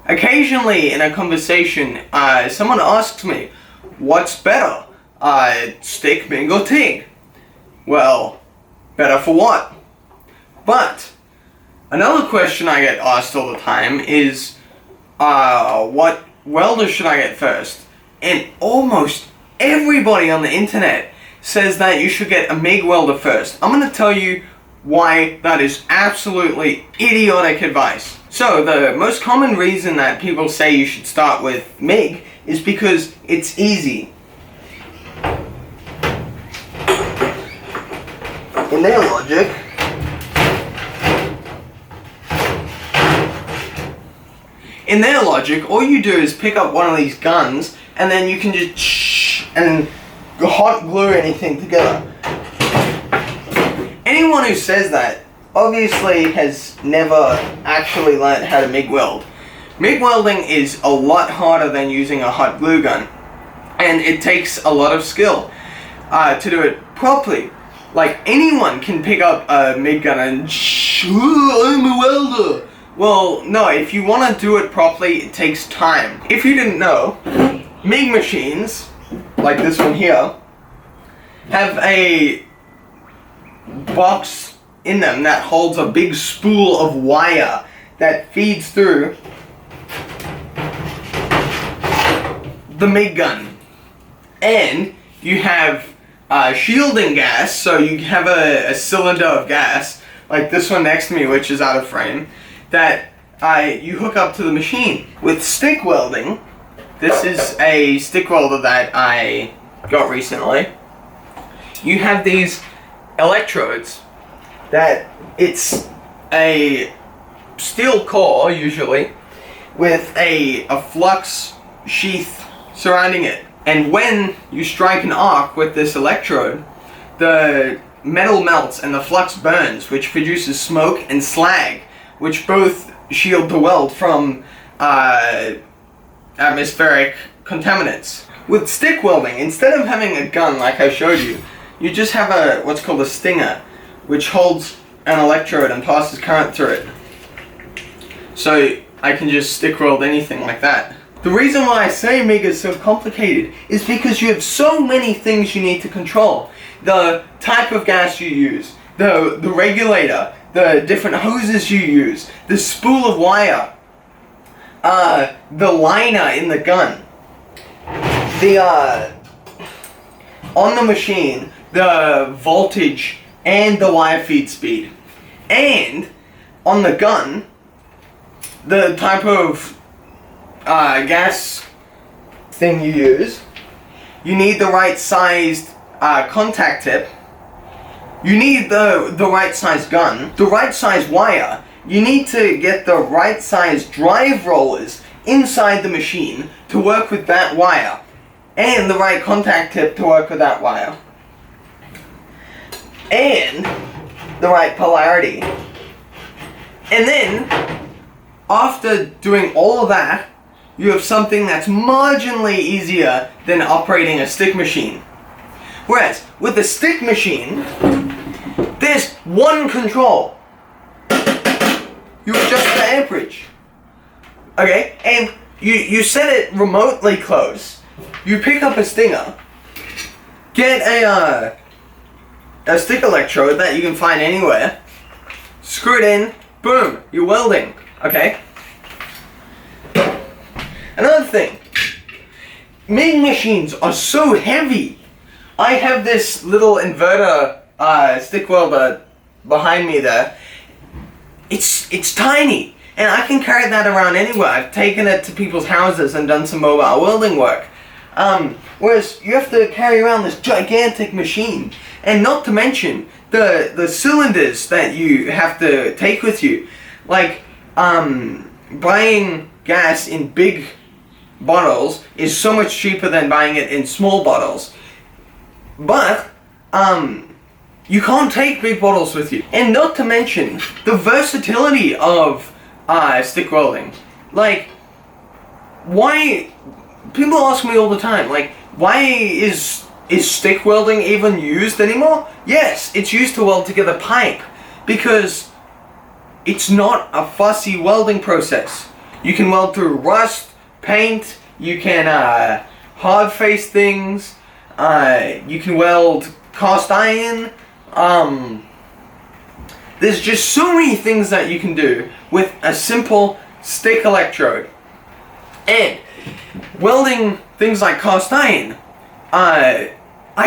Occasionally in a conversation, someone asks me, what's better, stick, MIG, or TIG? Well, better for what? But another question I get asked all the time is, what welder should I get first? And almost everybody on the internet says that you should get a MIG welder first. I'm going to tell you why that is absolutely idiotic advice. So the most common reason that people say you should start with MIG is because it's easy. In their logic, all you do is pick up one of these guns and then you can just and hot glue anything together. Anyone who says that obviously has never actually learned how to MIG weld. MIG welding is a lot harder than using a hot glue gun, and it takes a lot of skill to do it properly. Like, anyone can pick up a MIG gun and I'm a welder. Well, no, if you want to do it properly, it takes time. If you didn't know, MIG machines, like this one here, have a box in them that holds a big spool of wire that feeds through the MIG gun. And you have shielding gas, so you have a cylinder of gas, like this one next to me, which is out of frame, that you hook up to the machine. With stick welding, this is a stick welder that I got recently. You have these electrodes that it's a steel core usually with a flux sheath surrounding it, and when you strike an arc with this electrode, the metal melts and the flux burns, which produces smoke and slag, which both shield the weld from atmospheric contaminants. With stick welding, instead of having a gun like I showed you, you just have what's called a stinger, which holds an electrode and passes current through it. So I can just stick weld anything like that. The reason why I say MIG is so complicated is because you have so many things you need to control. The type of gas you use, the regulator, the different hoses you use, the spool of wire, the liner in the gun, on the machine, the voltage and the wire feed speed, and on the gun, the type of gas thing you use. You need the right sized contact tip. You need the right size gun, the right size wire. You need to get the right size drive rollers inside the machine to work with that wire, and the right contact tip to work with that wire, and the right polarity. And then, after doing all of that, you have something that's marginally easier than operating a stick machine. Whereas, with a stick machine, there's one control. You adjust the amperage. Okay? And you set it remotely close. You pick up a stinger, get a stick electrode that you can find anywhere, screw it in, boom, you're welding. Okay? Another thing, MIG machines are so heavy. I have this little inverter stick welder behind me there. It's tiny, and I can carry that around anywhere. I've taken it to people's houses and done some mobile welding work. Whereas you have to carry around this gigantic machine, and not to mention the cylinders that you have to take with you. Like, buying gas in big bottles is so much cheaper than buying it in small bottles. But, you can't take big bottles with you. And not to mention the versatility of stick welding. Like, why, people ask me all the time, like, why is stick welding even used anymore? Yes, it's used to weld together pipe, because it's not a fussy welding process. You can weld through rust, paint, you can hard face things, you can weld cast iron. There's just so many things that you can do with a simple stick electrode. And welding things like cast iron, I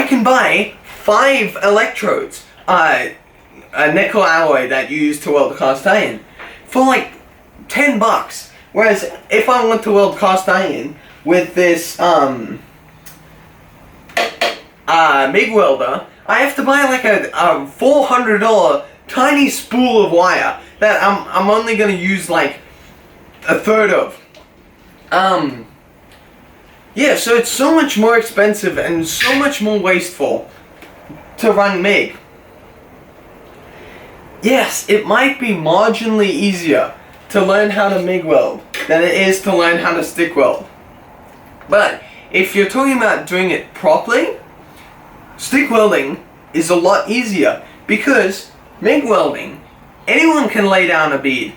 can buy 5 electrodes, a nickel alloy that you use to weld cast iron, for like $10. Whereas if I want to weld cast iron with this MIG welder, I have to buy like a $400 tiny spool of wire that I'm only gonna use like a third of. Yeah, so it's so much more expensive and so much more wasteful to run MIG. Yes, it might be marginally easier to learn how to MIG weld than it is to learn how to stick weld. But if you're talking about doing it properly, stick welding is a lot easier, because MIG welding, anyone can lay down a bead,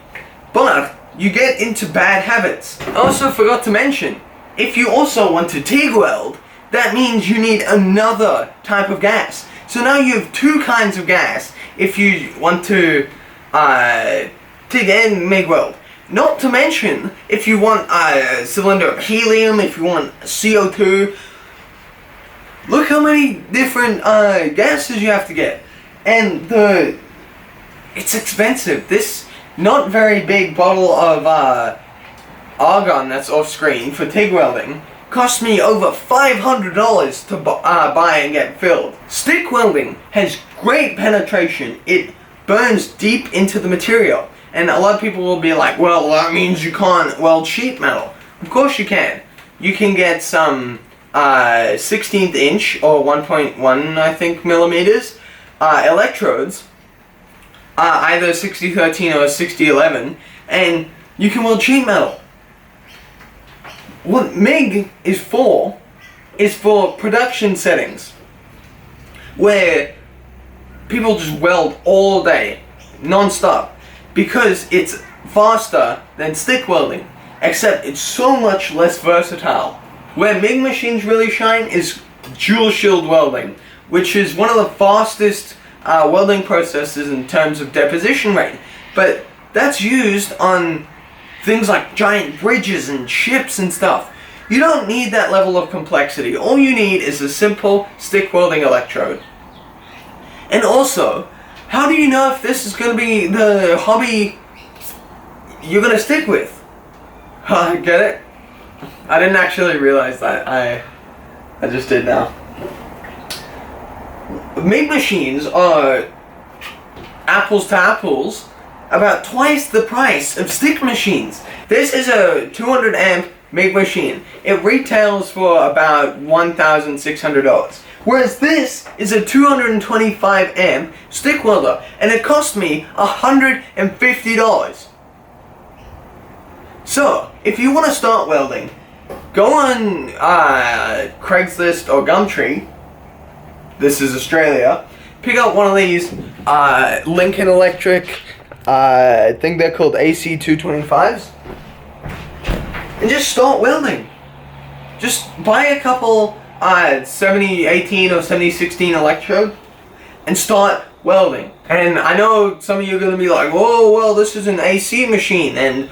but you get into bad habits. I also forgot to mention, if you also want to TIG weld, that means you need another type of gas. So now you have 2 kinds of gas if you want to TIG and MIG weld. Not to mention, if you want a cylinder of helium, if you want CO2, look how many different gases you have to get. And it's expensive. This not very big bottle of argon that's off screen for TIG welding cost me over $500 to buy and get filled. Stick welding has great penetration. It burns deep into the material. And a lot of people will be like, well, that means you can't weld sheet metal. Of course you can. You can get some 16th inch or 1.1 I think millimeters electrodes, either 6013 or 6011, and you can weld sheet metal. What MIG is for production settings where people just weld all day, non-stop, because it's faster than stick welding, except it's so much less versatile. Where MIG machines really shine is dual shield welding, which is one of the fastest welding processes in terms of deposition rate. But that's used on things like giant bridges and ships and stuff. You don't need that level of complexity. All you need is a simple stick welding electrode. And also, how do you know if this is going to be the hobby you're going to stick with? Get it? I didn't actually realize that. I just did now. MIG machines are apples to apples about twice the price of stick machines. This is a 200 amp MIG machine. It retails for about $1,600. Whereas this is a 225 amp stick welder, and it cost me $150. So, if you want to start welding, go on Craigslist or Gumtree. This is Australia. Pick up one of these Lincoln Electric, I think they're called AC 225s, and just start welding. Just buy a couple 7018 or 7016 electrode and start welding. And I know some of you are going to be like, oh, well, this is an AC machine and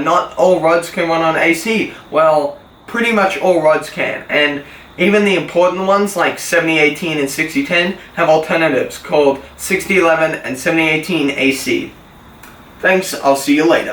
not all rods can run on AC. Well, pretty much all rods can, and even the important ones like 7018 and 6010 have alternatives called 6011 and 7018 AC. Thanks, I'll see you later.